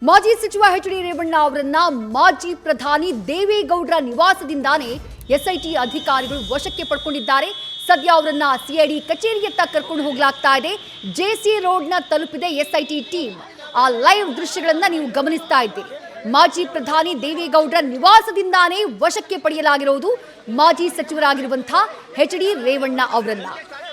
ಮಾಜಿ ಸಚಿವ ಎಚ್.ಡಿ. ರೇವಣ್ಣ ಅವರನ್ನ ಮಾಜಿ ಪ್ರಧಾನಿ ದೇವೇಗೌಡರ ನಿವಾಸದಿಂದಾನೇ ಎಸ್ಐಟಿ ಅಧಿಕಾರಿಗಳು ವಶಕ್ಕೆ ಪಡ್ಕೊಂಡಿದ್ದಾರೆ. ಸದ್ಯ ಅವರನ್ನ ಸಿಐಡಿ ಕಚೇರಿಯತ್ತ ಕರ್ಕೊಂಡು ಹೋಗಲಾಗ್ತಾ ಇದೆ. ಜೆಸಿ ರೋಡ್ನ ತಲುಪಿದೆ ಎಸ್ಐಟಿ ಟೀಮ್. ಆ ಲೈವ್ ದೃಶ್ಯಗಳನ್ನ ನೀವು ಗಮನಿಸ್ತಾ ಇದ್ದೀರಿ. ಮಾಜಿ ಪ್ರಧಾನಿ ದೇವೇಗೌಡರ ನಿವಾಸದಿಂದಾನೇ ವಶಕ್ಕೆ ಪಡೆಯಲಾಗಿರುವುದು ಮಾಜಿ ಸಚಿವರಾಗಿರುವಂತಹ ಎಚ್.ಡಿ. ರೇವಣ್ಣ ಅವರನ್ನ.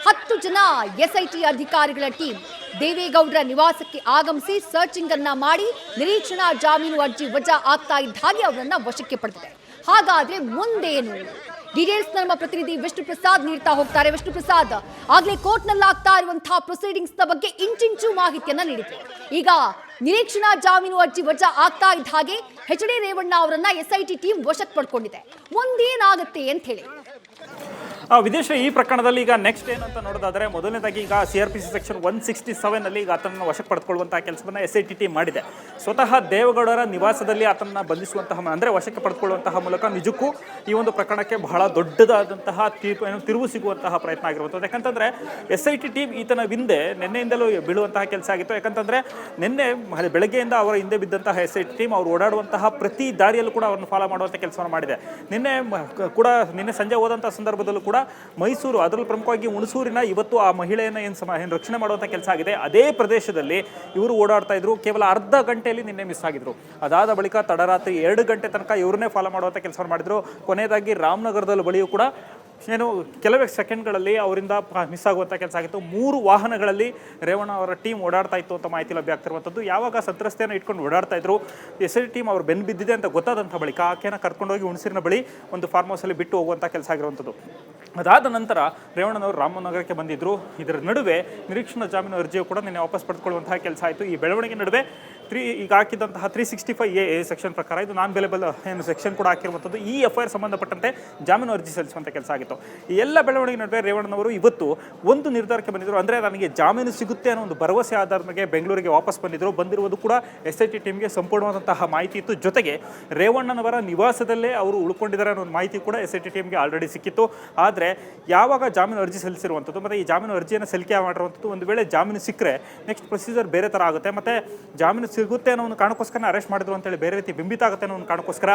10 ಜನ ಎಸ್ಐಟಿ ಅಧಿಕಾರಿಗಳ ಟೀಮ್ ದೇವೇಗೌಡರ ನಿವಾಸಕ್ಕೆ ಆಗಮಿಸಿ ಸರ್ಚಿಂಗ್ ಅನ್ನ ಮಾಡಿ ನಿರೀಕ್ಷಣಾ ಜಾಮೀನು ಅರ್ಜಿ ವಜಾ ಆಗ್ತಾ ಇದ್ದ ಹಾಗೆ ಅವರನ್ನ ವಶಕ್ಕೆ ಪಡೆದಿದೆ. ಹಾಗಾದ್ರೆ ಮುಂದೇನು? ಡೀಟೇಲ್ಸ್ ನಮ್ಮ ಪ್ರತಿನಿಧಿ ವಿಷ್ಣು ಪ್ರಸಾದ್ ನೀಡ್ತಾ ಹೋಗ್ತಾರೆ. ವಿಷ್ಣು ಪ್ರಸಾದ್, ಆಗ್ಲೇ ಕೋರ್ಟ್ ನಲ್ಲಿ ಆಗ್ತಾ ಇರುವಂತಹ ಪ್ರೊಸೀಡಿಂಗ್ಸ್ ನ ಬಗ್ಗೆ ಇಂಚಿಂಚು ಮಾಹಿತಿಯನ್ನ ನೀಡಿದ್ರು. ಈಗ ನಿರೀಕ್ಷಣಾ ಜಾಮೀನು ಅರ್ಜಿ ವಜಾ ಆಗ್ತಾ ಇದ್ದ ಹಾಗೆ ಎಚ್.ಡಿ. ರೇವಣ್ಣ ಅವರನ್ನ ಎಸ್ಐಟಿ ಟೀಮ್ ವಶಕ್ಕೆ ಪಡ್ಕೊಂಡಿದೆ. ಮುಂದೇನಾಗುತ್ತೆ ಅಂತ ಹೇಳಿ ವಿದೇಶ ಈ ಪ್ರಕರಣದಲ್ಲಿ ಈಗ ನೆಕ್ಸ್ಟ್ ಏನಂತ ನೋಡೋದಾದ್ರೆ, ಮೊದಲನೇದಾಗಿ ಈಗ CRPC ಸೆಕ್ಷನ್ 167 ನಲ್ಲಿ ಈಗ ಆತನನ್ನು ವಶಕ್ಕೆ ಪಡೆದುಕೊಳ್ಳುವಂತಹ ಕೆಲಸವನ್ನ SIT ಟೀಮ್ ಮಾಡಿದೆ. ಸ್ವತಃ ದೇವೇಗೌಡರ ನಿವಾಸದಲ್ಲಿ ಆತನನ್ನ ಬಂಧಿಸುವಂತಹ ಅಂದ್ರೆ ವಶಕ್ಕೆ ಪಡೆದುಕೊಳ್ಳುವಂತಹ ಮೂಲಕ ನಿಜಕ್ಕೂ ಈ ಒಂದು ಪ್ರಕರಣಕ್ಕೆ ಬಹಳ ದೊಡ್ಡದಾದಂತಹ ತಿರುವು ಸಿಗುವಂತಹ ಪ್ರಯತ್ನ ಆಗಿರುವಂಥದ್ದು. ಯಾಕಂತಂದ್ರೆ SIT ಟೀಮ್ ಈತನ ಹಿಂದೆ ನಿನ್ನೆಯಿಂದಲೂ ಬೀಳುವಂತಹ ಕೆಲಸ ಆಗಿತ್ತು. ಯಾಕಂತಂದ್ರೆ ನಿನ್ನೆ ಬೆಳಗ್ಗೆಯಿಂದ ಅವರ ಹಿಂದೆ ಬಿದ್ದಂತಹ SIT ಟೀಮ್ ಅವರು ಓಡಾಡುವಂತಹ ಪ್ರತಿ ದಾರಿಯಲ್ಲೂ ಕೂಡ ಅವರನ್ನು ಫಾಲೋ ಮಾಡುವಂತಹ ಕೆಲಸವನ್ನು ಮಾಡಿದೆ. ನಿನ್ನೆ ಸಂಜೆ ಹೋದಂತಹ ಸಂದರ್ಭದಲ್ಲೂ ಕೂಡ ಮೈಸೂರು, ಅದರಲ್ಲೂ ಪ್ರಮುಖವಾಗಿ ಹುಣಸೂರಿನ ಇವತ್ತು ಆ ಮಹಿಳೆಯನ್ನು ಏನು ರಕ್ಷಣೆ ಮಾಡುವಂಥ ಕೆಲಸ ಆಗಿದೆ. ಅದೇ ಪ್ರದೇಶದಲ್ಲಿ ಇವರು ಓಡಾಡ್ತಾ ಇದ್ರು. ಕೇವಲ ಅರ್ಧ ಗಂಟೆಯಲ್ಲಿ ನಿನ್ನೆ ಮಿಸ್ ಆಗಿದ್ರು. ಅದಾದ ಬಳಿಕ ತಡರಾತ್ರಿ 2 ಗಂಟೆ ತನಕ ಇವರನ್ನೇ ಫಾಲೋ ಮಾಡುವಂಥ ಕೆಲಸವನ್ನು ಮಾಡಿದ್ರು. ಕೊನೆಯದಾಗಿ ರಾಮನಗರದಲ್ಲಿ ಬಳಿಯೂ ಕೂಡ ಕೆಲವೇ ಸೆಕೆಂಡ್ಗಳಲ್ಲಿ ಅವರಿಂದ ಮಿಸ್ ಆಗುವಂಥ ಕೆಲಸ ಆಗಿತ್ತು. 3 ವಾಹನಗಳಲ್ಲಿ ರೇವಣ್ಣ ಅವರ ಟೀಮ್ ಓಡಾಡ್ತಾ ಇತ್ತು ಅಂತ ಮಾಹಿತಿ ಲಭ್ಯ ಆಗ್ತಿರುವಂಥದ್ದು. ಯಾವಾಗ ಸಂತ್ರಸ್ತೆಯನ್ನು ಇಟ್ಕೊಂಡು ಓಡಾಡ್ತಾ ಇದ್ರು, SIT ಟೀಮ್ ಅವ್ರು ಬೆನ್ನು ಬಿದ್ದಿದೆ ಅಂತ ಗೊತ್ತಾದಂಥ ಬಳಿಕ ಆಕೆಯನ್ನು ಕರ್ಕೊಂಡೋಗಿ ಹುಣಸೂರಿನ ಬಳಿ ಒಂದು ಫಾರ್ಮ್ ಹೌಸಲ್ಲಿ ಬಿಟ್ಟು ಹೋಗುವಂಥ ಕೆಲಸ ಆಗಿರುವಂಥದ್ದು. ಅದಾದ ನಂತರ ರೇವಣ್ಣನವರು ರಾಮನಗರಕ್ಕೆ ಬಂದಿದ್ದರು. ಇದರ ನಡುವೆ ನಿರೀಕ್ಷಣಾ ಜಾಮೀನು ಅರ್ಜಿಯು ಕೂಡ ನಿನ್ನೆ ವಾಪಸ್ ಪಡೆದುಕೊಳ್ಳುವಂತಹ ಕೆಲಸ ಆಯಿತು. ಈ ಬೆಳವಣಿಗೆ ನಡುವೆ ಈಗ ಹಾಕಿದಂತಹ 365A ಸೆಕ್ಷನ್ ಪ್ರಕಾರ ಇದು ನಾನ್ ಬೇಲೆಬಲ್ ಸೆಕ್ಷನ್ ಕೂಡ ಹಾಕಿರುವಂಥದ್ದು. ಈ FIR ಸಂಬಂಧಪಟ್ಟಂತೆ ಜಾಮೀನು ಅರ್ಜಿ ಸಲ್ಲಿಸುವಂಥ ಕೆಲಸ ಆಗಿತ್ತು. ಈ ಎಲ್ಲ ಬೆಳವಣಿಗೆ ನಡುವೆ ರೇವಣ್ಣನವರು ಇವತ್ತು ಒಂದು ನಿರ್ಧಾರಕ್ಕೆ ಬಂದಿದ್ದರು. ಅಂದರೆ ನನಗೆ ಜಾಮೀನು ಸಿಗುತ್ತೆ ಅನ್ನೋ ಒಂದು ಭರವಸೆ ಆಧಾರದ ಮೇಲೆ ಬೆಂಗಳೂರಿಗೆ ವಾಪಸ್ ಬಂದಿರುವುದು ಕೂಡ SIT ಟೀಮ್ಗೆ ಸಂಪೂರ್ಣವಾದಂತಹ ಮಾಹಿತಿ ಇತ್ತು. ಜೊತೆಗೆ ರೇವಣ್ಣನವರ ನಿವಾಸದಲ್ಲೇ ಅವರು ಉಳ್ಕೊಂಡಿದ್ದಾರೆ ಅನ್ನೋ ಮಾಹಿತಿ ಕೂಡ SIT ಟೀಮ್ಗೆ ಆಲ್ರೆಡಿ ಸಿಕ್ಕಿತ್ತು. ಆದರೆ ಯಾವಾಗ ಜಾಮೀನು ಅರ್ಜಿ ಸಲ್ಲಿಸಿರುವಂಥದ್ದು ಮತ್ತು ಈ ಜಾಮೀನು ಅರ್ಜಿಯನ್ನು ಸಲ್ಲಿಕೆ ಮಾಡಿರುವಂಥದ್ದು, ಒಂದು ವೇಳೆ ಜಾಮೀನು ಸಿಕ್ಕರೆ ನೆಕ್ಸ್ಟ್ ಪ್ರೊಸೀಜರ್ ಬೇರೆ ಥರ ಆಗುತ್ತೆ. ಮತ್ತು ಜಾಮೀನು ಸಿಗುತ್ತೆ ಅನ್ನೋ ಒಂದು ಕಾರಣಕ್ಕೋಸ್ಕರ ಅರೆಸ್ಟ್ ಮಾಡಿದ್ರು ಅಂತೇಳಿ ಬೇರೆ ರೀತಿ ಬಿಂಬಿತ ಆಗುತ್ತೆ ಅನ್ನೋ ಒಂದು ಕಾರಣಕ್ಕೋಸ್ಕರ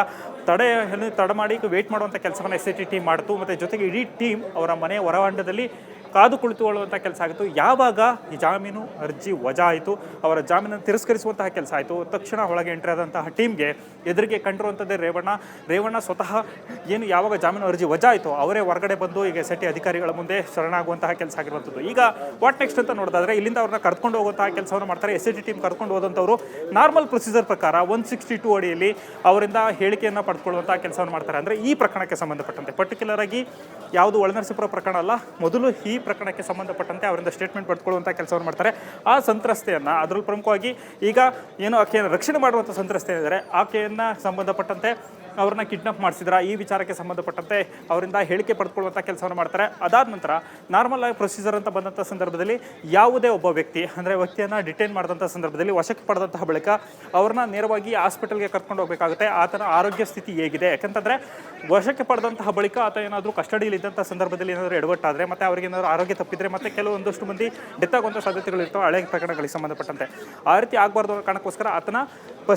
ತಡ ಮಾಡಿ ವೇಟ್ ಮಾಡುವಂಥ ಕೆಲಸವನ್ನು SIT ಟೀಮ್ ಮಾಡಿತು. ಮತ್ತು ಜೊತೆಗೆ ಇಡೀ ಟೀಮ್ ಅವರ ಮನೆಯ ಹೊರಾಂಗಣದಲ್ಲಿ ಕಾದು ಕುಳಿತುಕೊಳ್ಳುವಂಥ ಕೆಲಸ ಆಗಿತ್ತು. ಯಾವಾಗ ಈ ಜಾಮೀನು ಅರ್ಜಿ ವಜಾ ಆಯಿತು, ಅವರ ಜಾಮೀನನ್ನು ತಿರಸ್ಕರಿಸುವಂತಹ ಕೆಲಸ ಆಯಿತು, ತಕ್ಷಣ ಒಳಗೆ ಎಂಟ್ರಿ ಆದಂತಹ ಟೀಮ್ಗೆ ಎದುರಿಗೆ ಕಂಡಿರುವಂಥದ್ದೇ ರೇವಣ್ಣ ಸ್ವತಃ ಯಾವಾಗ ಜಾಮೀನು ಅರ್ಜಿ ವಜಾ ಆಯಿತು ಅವರೇ ಹೊರಗಡೆ ಬಂದು ಈಗ SIT ಅಧಿಕಾರಿಗಳ ಮುಂದೆ ಶರಣಾಗುವಂತಹ ಕೆಲಸ ಆಗಿರುವಂಥದ್ದು. ಈಗ ವಾಟ್ ನೆಕ್ಸ್ಟ್ ಅಂತ ನೋಡಿದ್ರೆ, ಇಲ್ಲಿಂದ ಅವ್ರನ್ನ ಕರ್ಕೊಂಡು ಹೋಗುವಂತಹ ಕೆಲಸವನ್ನು ಮಾಡ್ತಾರೆ. SIT ಟೀಮ್ ಕರ್ಕೊಂಡು ಹೋದಂಥವ್ರು ನಾರ್ಮಲ್ ಪ್ರೊಸೀಜರ್ ಪ್ರಕಾರ 162 ಅಡಿಯಲ್ಲಿ ಅವರಿಂದ ಹೇಳಿಕೆಯನ್ನು ಪಡೆದುಕೊಳ್ಳುವಂತಹ ಕೆಲಸವನ್ನು ಮಾಡ್ತಾರೆ. ಅಂದರೆ ಈ ಪ್ರಕರಣಕ್ಕೆ ಸಂಬಂಧಪಟ್ಟಂತೆ ಪರ್ಟಿಕ್ಯುಲರ್ ಆಗಿ ಯಾವುದು ಒಳನರಸೀಪುರ ಪ್ರಕರಣ ಅಲ್ಲ, ಮೊದಲು ಈ ಪ್ರಕರಣಕ್ಕೆ ಸಂಬಂಧಪಟ್ಟಂತೆ ಅವರಿಂದ ಸ್ಟೇಟ್ಮೆಂಟ್ ಪಡೆದುಕೊಳ್ಳುವಂಥ ಕೆಲಸವನ್ನು ಮಾಡ್ತಾರೆ. ಆ ಸಂತ್ರಸ್ತೆಯನ್ನು, ಅದರಲ್ಲಿ ಪ್ರಮುಖವಾಗಿ ಈಗ ಆಕೆಯನ್ನು ರಕ್ಷಣೆ ಮಾಡುವಂಥ ಸಂತ್ರಸ್ತೆ ಇದ್ದಾರೆ, ಆಕೆಯನ್ನು ಸಂಬಂಧಪಟ್ಟಂತೆ ಅವ್ರನ್ನ ಕಿಡ್ನಾಪ್ ಮಾಡಿಸಿದ್ರ, ಈ ವಿಚಾರಕ್ಕೆ ಸಂಬಂಧಪಟ್ಟಂತೆ ಅವರಿಂದ ಹೇಳಿಕೆ ಪಡೆದುಕೊಳ್ಳುವಂಥ ಕೆಲಸವನ್ನು ಮಾಡ್ತಾರೆ. ಅದಾದ ನಂತರ ನಾರ್ಮಲ್ ಆಗಿ ಪ್ರೊಸೀಜರ್ ಅಂತ ಬಂದಂಥ ಸಂದರ್ಭದಲ್ಲಿ ಯಾವುದೇ ಒಬ್ಬ ವ್ಯಕ್ತಿಯನ್ನು ಡಿಟೈನ್ ಮಾಡಿದಂಥ ಸಂದರ್ಭದಲ್ಲಿ ವಶಕ್ಕೆ ಪಡೆದಂತಹ ಬಳಿಕ ಅವ್ರನ್ನ ನೇರವಾಗಿ ಹಾಸ್ಪಿಟಲ್ಗೆ ಕರ್ಕೊಂಡು ಹೋಗಬೇಕಾಗುತ್ತೆ. ಆತನ ಆರೋಗ್ಯ ಸ್ಥಿತಿ ಹೇಗಿದೆ, ಯಾಕಂತಂದರೆ ವಶಕ್ಕೆ ಪಡೆದಂತಹ ಬಳಿಕ ಆತ ಏನಾದರೂ ಕಸ್ಟಡಿಯಲ್ಲಿ ಇದ್ದಂಥ ಸಂದರ್ಭದಲ್ಲಿ ಏನಾದರೂ ಎಡವಟ್ಟಾದರೆ ಮತ್ತು ಅವ್ರಿಗೆ ಏನಾದರೂ ಆರೋಗ್ಯ ತಪ್ಪಿದರೆ ಮತ್ತು ಕೆಲವೊಂದಷ್ಟು ಮಂದಿ ಡೆತ್ ಆಗುವಂಥ ಸಾಧ್ಯತೆಗಳಿರ್ತವೆ ಹಳೆಯ ಪ್ರಕರಣಗಳಿಗೆ ಸಂಬಂಧಪಟ್ಟಂತೆ. ಆ ರೀತಿ ಆಗಬಾರ್ದು ಅನ್ನೋ ಕಾರಣಕ್ಕೋಸ್ಕರ ಆತನ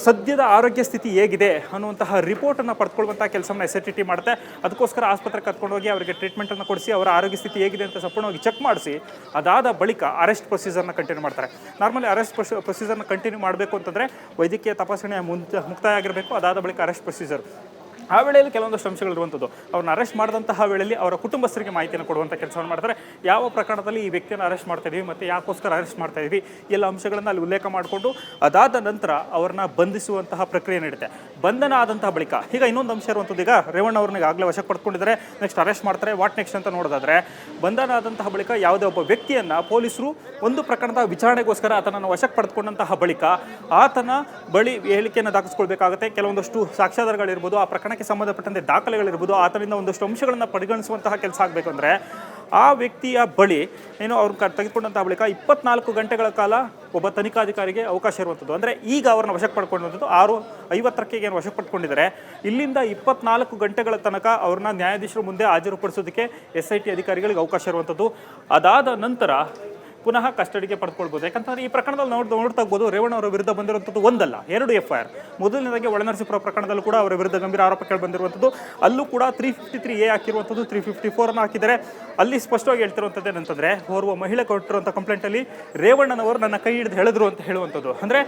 ಸದ್ಯದ ಆರೋಗ್ಯ ಸ್ಥಿತಿ ಹೇಗಿದೆ ಅನ್ನುವಂತಹ ರಿಪೋರ್ಟನ್ನು ಪಡೆದುಕೊಳ್ಳುವಂಥ ಕೆಲಸವನ್ನು SIT ಟೀಮ್ ಮಾಡುತ್ತೆ. ಅದಕ್ಕೋಸ್ಕರ ಆಸ್ಪತ್ರೆಗೆ ಕರ್ಕೊಂಡೋಗಿ ಅವರಿಗೆ ಟ್ರೀಟ್ಮೆಂಟನ್ನು ಕೊಡಿಸಿ ಅವರ ಆರೋಗ್ಯ ಸ್ಥಿತಿ ಹೇಗಿದೆ ಅಂತ ಸಂಪೂರ್ಣವಾಗಿ ಚೆಕ್ ಮಾಡಿಸಿ ಅದಾದ ಬಳಿಕ ಅರೆಸ್ಟ್ ಪ್ರೊಸೀಜರ್ನ ಕಂಟಿನ್ಯೂ ಮಾಡ್ತಾರೆ. ನಾರ್ಮಲಿ ಅರೆಸ್ಟ್ ಪ್ರೊಸೀಜರ್ನ ಕಂಟಿನ್ಯೂ ಮಾಡಬೇಕು ಅಂತಂದರೆ ವೈದ್ಯಕೀಯ ತಪಾಸಣೆ ಮುಕ್ತಾಯ ಆಗಿರಬೇಕು. ಅದಾದ ಬಳಿಕ ಅರೆಸ್ಟ್ ಪ್ರೊಸೀಜರ್. ಆ ವೇಳೆಯಲ್ಲಿ ಕೆಲವೊಂದಷ್ಟು ಅಂಶಗಳಿರುವಂಥದ್ದು. ಅವ್ರನ್ನ ಅರೆಸ್ಟ್ ಮಾಡಿದಂತಹ ವೇಳೆಯಲ್ಲಿ ಅವರ ಕುಟುಂಬಸ್ಥರಿಗೆ ಮಾಹಿತಿಯನ್ನು ಕೊಡುವಂಥ ಕೆಲಸವನ್ನು ಮಾಡ್ತಾರೆ. ಯಾವ ಪ್ರಕರಣದಲ್ಲಿ ಈ ವ್ಯಕ್ತಿಯನ್ನು ಅರೆಸ್ಟ್ ಮಾಡ್ತಾ ಇದೀವಿ ಮತ್ತು ಯಾಕೋಸ್ಕರ ಅರೆಸ್ಟ್ ಮಾಡ್ತಾ ಇದೀವಿ ಎಲ್ಲ ಅಂಶಗಳನ್ನು ಅಲ್ಲಿ ಉಲ್ಲೇಖ ಮಾಡಿಕೊಂಡು ಅದಾದ ನಂತರ ಅವ್ರನ್ನ ಬಂಧಿಸುವಂತಹ ಪ್ರಕ್ರಿಯೆ ನಡೀತೆ. ಬಂಧನ ಆದಂತಹ ಬಳಿಕ ಈಗ ಇನ್ನೊಂದು ಅಂಶ ಇರುವಂಥದ್ದು, ಈಗ ರೇವಣ್ಣ ಅವ್ರನ್ನ ಆಗಲೇ ವಶಕ್ಕೆ ಪಡ್ಕೊಂಡಿದ್ದಾರೆ, ನೆಕ್ಸ್ಟ್ ಅರೆಸ್ಟ್ ಮಾಡ್ತಾರೆ. ವಾಟ್ ನೆಕ್ಸ್ಟ್ ಅಂತ ನೋಡೋದಾದರೆ, ಬಂಧನ ಆದಂತಹ ಬಳಿಕ ಯಾವುದೇ ಒಬ್ಬ ವ್ಯಕ್ತಿಯನ್ನು ಪೊಲೀಸರು ಒಂದು ಪ್ರಕರಣದ ವಿಚಾರಣೆಗೋಸ್ಕರ ಆತನನ್ನು ವಶಕ್ಕೆ ಪಡೆದುಕೊಂಡಂತಹ ಬಳಿಕ ಆತನ ಬಳಿ ಹೇಳಿಕೆಯನ್ನು ದಾಖಲಿಸ್ಕೊಳ್ಬೇಕಾಗುತ್ತೆ. ಕೆಲವೊಂದಷ್ಟು ಸಾಕ್ಷ್ಯಾಧಾರಗಳಿರ್ಬೋದು, ಆ ಪ್ರಕರಣ ಸಂಬಂಧಪಟ್ಟಂತೆ ದಾಖಲೆಗಳಿರ್ಬೋದು, ಆತನಿಂದ ಒಂದಷ್ಟು ಅಂಶಗಳನ್ನು ಪರಿಗಣಿಸುವಂತಹ ಕೆಲಸ ಆಗಬೇಕು. ಅಂದರೆ ಆ ವ್ಯಕ್ತಿಯ ಬಳಿ ಅವ್ರು ತೆಗೆದುಕೊಂಡಂತಹ ಬಳಿಕ 24 ಗಂಟೆಗಳ ಕಾಲ ಒಬ್ಬ ತನಿಖಾಧಿಕಾರಿಗೆ ಅವಕಾಶ ಇರುವಂಥದ್ದು. ಅಂದರೆ ಈಗ ಅವ್ರನ್ನ ವಶಕ್ಕೆ ಪಡ್ಕೊಳ್ಳುವಂಥದ್ದು 6:50ಕ್ಕೆ ಏನು ವಶಕ್ಕೆ ಪಡ್ಕೊಂಡಿದ್ದಾರೆ, ಇಲ್ಲಿಂದ 24 ಗಂಟೆಗಳ ತನಕ ಅವ್ರನ್ನ ನ್ಯಾಯಾಧೀಶರ ಮುಂದೆ ಹಾಜರುಪಡಿಸೋದಕ್ಕೆ SIT ಅಧಿಕಾರಿಗಳಿಗೆ ಅವಕಾಶ ಇರುವಂಥದ್ದು. ಅದಾದ ನಂತರ ಪುನಃ ಕಸ್ಟಡಿಗೆ ಪಡ್ಕೊಳ್ಬೋದು. ಯಾಕಂತಂದ್ರೆ ಈ ಪ್ರಕರಣದಲ್ಲಿ ನೋಡ್ತಾ ಹೋಗ್ಬೋದು, ರೇವಣ್ಣ ಅವರ ವಿರುದ್ಧ ಬಂದಿರುವಂಥದ್ದು ಒಂದಲ್ಲ 2 FIR. ಮೊದಲನೇದಾಗಿ ಒಳನರಸೀಪುರ ಪ್ರಕರಣದಲ್ಲೂ ಕೂಡ ಅವರ ವಿರುದ್ಧ ಗಂಭೀರ ಆರೋಪ ಕೇಳಿ ಬಂದಿರುವಂಥದ್ದು. ಅಲ್ಲೂ ಕೂಡ 353A ಹಾಕಿರುವಂಥದ್ದು, 354 ಅನ್ನು ಹಾಕಿದ್ದಾರೆ. ಅಲ್ಲಿ ಸ್ಪಷ್ಟವಾಗಿ ಹೇಳ್ತಿರುವಂಥದ್ದು ಏನಂತಂದ್ರೆ, ಓರ್ವ ಮಹಿಳೆ ಕೊಟ್ಟಿರುವಂಥ ಕಂಪ್ಲೇಂಟಲ್ಲಿ ರೇವಣ್ಣನವರು ನನ್ನ ಕೈ ಹಿಡಿದು ಹೇಳಿದ್ರು ಅಂತ ಹೇಳುವಂಥದ್ದು. ಅಂದರೆ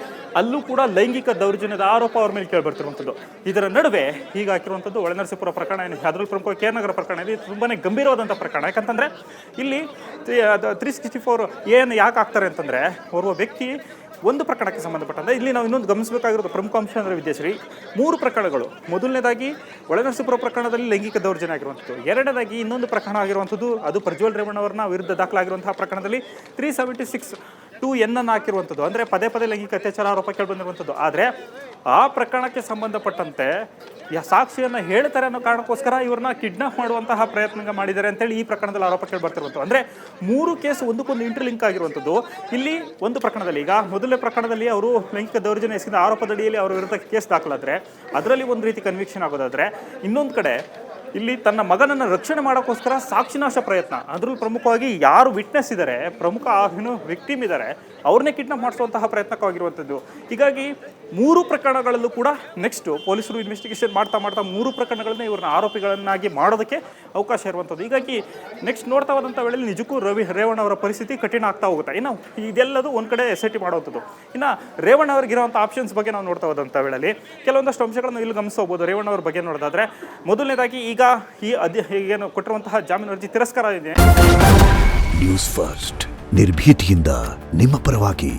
ಅಲ್ಲೂ ಕೂಡ ಲೈಂಗಿಕ ದೌರ್ಜನ್ಯದ ಆರೋಪ ಅವ್ರ ಮೇಲೆ ಕೇಳಿ ಬರ್ತಿರುವಂಥದ್ದು. ಇದರ ನಡುವೆ ಈಗ ಹಾಕಿರುವಂಥದ್ದು ಒಳನರಸೀಪುರ ಪ್ರಕರಣ ಏನು, ಅದರಲ್ಲಿ ಪ್ರಮುಖ KR ನಗರ ಪ್ರಕರಣ ಇದೆ. ತುಂಬಾ ಗಂಭೀರವಾದಂಥ ಪ್ರಕರಣ. ಯಾಕಂತಂದರೆ ಇಲ್ಲಿ 364 ಏನು ಯಾಕೆ ಆಗ್ತಾರೆ ಅಂತಂದರೆ, ಓರ್ವ ವ್ಯಕ್ತಿ ಒಂದು ಪ್ರಕರಣಕ್ಕೆ ಸಂಬಂಧಪಟ್ಟಂತೆ ಇಲ್ಲಿ ನಾವು ಇನ್ನೊಂದು ಗಮನಿಸಬೇಕಾಗಿರೋದು ಪ್ರಮುಖ ಅಂಶ ಅಂದರೆ ವಿದ್ಯಾಶ್ರೀ, 3 ಪ್ರಕರಣಗಳು. ಮೊದಲನೇದಾಗಿ ಒಳನರಸೀಪುರ ಪ್ರಕರಣದಲ್ಲಿ ಲೈಂಗಿಕ ದೌರ್ಜನ್ಯ ಆಗಿರುವಂಥದ್ದು. ಎರಡನೇದಾಗಿ ಇನ್ನೊಂದು ಪ್ರಕರಣ ಆಗಿರುವಂಥದ್ದು, ಅದು ಪ್ರಜ್ವಲ್ ರೇವಣ್ಣವರನ್ನ ವಿರುದ್ಧ ದಾಖಲಾಗಿರುವಂತಹ ಪ್ರಕರಣದಲ್ಲಿ 376(2)N ಅನ್ನು ಹಾಕಿರುವಂಥದ್ದು. ಅಂದರೆ ಪದೇ ಪದೇ ಲೈಂಗಿಕ ಅತ್ಯಾಚಾರ ಆರೋಪ ಕೇಳಿ ಬಂದಿರುವಂಥದ್ದು. ಆದರೆ ಆ ಪ್ರಕರಣಕ್ಕೆ ಸಂಬಂಧಪಟ್ಟಂತೆ ಸಾಕ್ಷಿಯನ್ನು ಹೇಳ್ತಾರೆ ಅನ್ನೋ ಕಾರಣಕ್ಕೋಸ್ಕರ ಇವ್ರನ್ನ ಕಿಡ್ನಾಪ್ ಮಾಡುವಂತಹ ಪ್ರಯತ್ನ ಮಾಡಿದ್ದಾರೆ ಅಂತೇಳಿ ಈ ಪ್ರಕರಣದಲ್ಲಿ ಆರೋಪ ಕೇಳಿ ಬರ್ತಿರುವಂಥದ್ದು. ಅಂದರೆ 3 ಕೇಸ್ ಒಂದಕ್ಕೊಂದು ಇಂಟರ್ಲಿಂಕ್ ಆಗಿರುವಂಥದ್ದು. ಇಲ್ಲಿ ಒಂದು ಪ್ರಕರಣದಲ್ಲಿ, ಈಗ ಮೊದಲನೇ ಪ್ರಕರಣದಲ್ಲಿ ಅವರು ಲೈಂಗಿಕ ದೌರ್ಜನ್ಯ ಎಸಗಿದ ಆರೋಪದಡಿಯಲ್ಲಿ ಅವರ ವಿರುದ್ಧ ಕೇಸ್ ದಾಖಲಾದರೆ ಅದರಲ್ಲಿ ಒಂದು ರೀತಿ ಕನ್ವಿಕ್ಷನ್ ಆಗೋದಾದರೆ, ಇನ್ನೊಂದು ಕಡೆ ಇಲ್ಲಿ ತನ್ನ ಮಗನನ್ನು ರಕ್ಷಣೆ ಮಾಡೋಕ್ಕೋಸ್ಕರ ಸಾಕ್ಷಿನಾಶ ಪ್ರಯತ್ನ, ಅದರಲ್ಲಿ ಪ್ರಮುಖವಾಗಿ ಯಾರು ವಿಟ್ನೆಸ್ ಇದ್ದಾರೆ, ಪ್ರಮುಖ ಏನು ವಿಕ್ಟಿಮ್ ಇದ್ದಾರೆ, ಅವ್ರನ್ನೇ ಕಿಡ್ನಾಪ್ ಮಾಡಿಸುವಂತಹ ಪ್ರಯತ್ನವಾಗಿರುವಂಥದ್ದು. ಹೀಗಾಗಿ 3 ಪ್ರಕರಣಗಳಲ್ಲೂ ಕೂಡ ನೆಕ್ಸ್ಟ್ ಪೊಲೀಸರು ಇನ್ವೆಸ್ಟಿಗೇಷನ್ ಮಾಡ್ತಾ 3 ಪ್ರಕರಣಗಳನ್ನ ಇವ್ರನ್ನ ಆರೋಪಿಗಳನ್ನಾಗಿ ಮಾಡೋದಕ್ಕೆ ಅವಕಾಶ ಇರುವಂಥದ್ದು. ಹೀಗಾಗಿ ನೆಕ್ಸ್ಟ್ ನೋಡ್ತಾ ಹೋದಂಥ ವೇಳೆಯಲ್ಲಿ ನಿಜಕ್ಕೂ ರೇವಣ್ಣ ಅವರ ಪರಿಸ್ಥಿತಿ ಕಠಿಣ ಆಗ್ತಾ ಹೋಗುತ್ತೆ. ಇನ್ನು ಇದೆಲ್ಲದು ಒಂದು ಕಡೆ SIT ಮಾಡುವಂಥದ್ದು. ಇನ್ನು ರೇವಣ್ಣ ಅವ್ರಿಗಿರುವಂಥ ಆಪ್ಷನ್ಸ್ ಬಗ್ಗೆ ನಾವು ನೋಡ್ತಾ ಹೋದಂಥ ವೇಳೆಯಲ್ಲಿ ಕೆಲವೊಂದಷ್ಟು ಅಂಶಗಳನ್ನು ಇಲ್ಲಿ ಗಮನಿಸಬಹುದು. ರೇವಣ್ಣ ಅವ್ರ ಬಗ್ಗೆ ನೋಡೋದಾದ್ರೆ, ಮೊದಲನೇದಾಗಿ ಈಗ ಏನು ಕೊಟ್ಟಿರುವಂತಹ ಜಾಮೀನು ಅರ್ಜಿ ತಿರಸ್ಕಾರ ಇದೆ. ನ್ಯೂಸ್ ಫಸ್ಟ್ ನಿರ್ಭೀತಿಯಿಂದ ನಿಮ್ಮ ಪರವಾಗಿ.